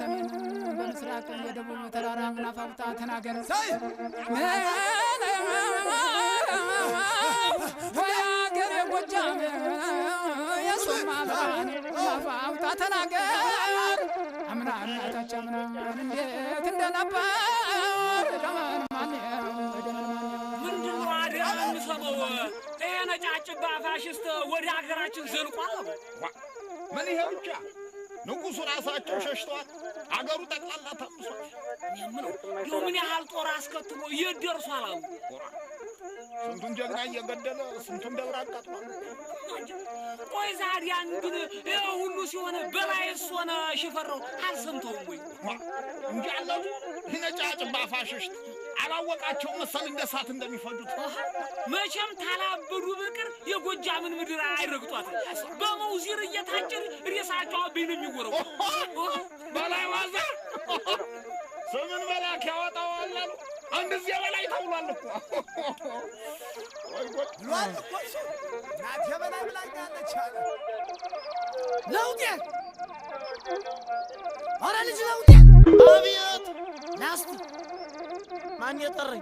በሰሜን በምስራቅ የደቡብ ተራራ ናፋውጣ ተናገር ወያገር የጎጃም የሱማ ብርሃን ናፋውጣ ተናገር አምና እናታች አምና እንዴት እንደነበር ደመን ማን ምንድነው አዲያ የምሰማው ይሄ ነጫጭባ ፋሽስት ወደ ሀገራችን ዘልቋል ምን ይሄ ብቻ ንጉሱ ራሳቸው ሸሽተዋል አገሩ ጠቅላላ ተምሷል ምን ያህል ጦር አስከትሎ ይደርሷል አሉ ስንቱን ጀግና እየገደለ ስንቱን ደብር አቃጥሏል ቆይ ዛዲያ ግን ይሄ ሁሉ ሲሆን በላይስ ሆነ ሽፈራው አልሰምተውም ወይ እንጂ አላሉ ነጫጭባ ፋሽስት አላወቃቸው መሰል እንደሳት እንደሚፈጁት መቼም ታላበዱ በቅር የጎጃምን ምድር አይረግጧት በመውዚር እየታጨን ሬሳቸው አብይ ነው የሚወረው በላይ ዋዛ ስምን መላክ ያወጣዋል አሉ እንደዚህ በላይ ተውሏል እኮ ወይ ወይ ሏል እኮ ናት የበላይ ብላኛለች አለ ለውጤ ኧረ ልጅ ለውጤ አብዮት ናስቲ ማን የጠረኝ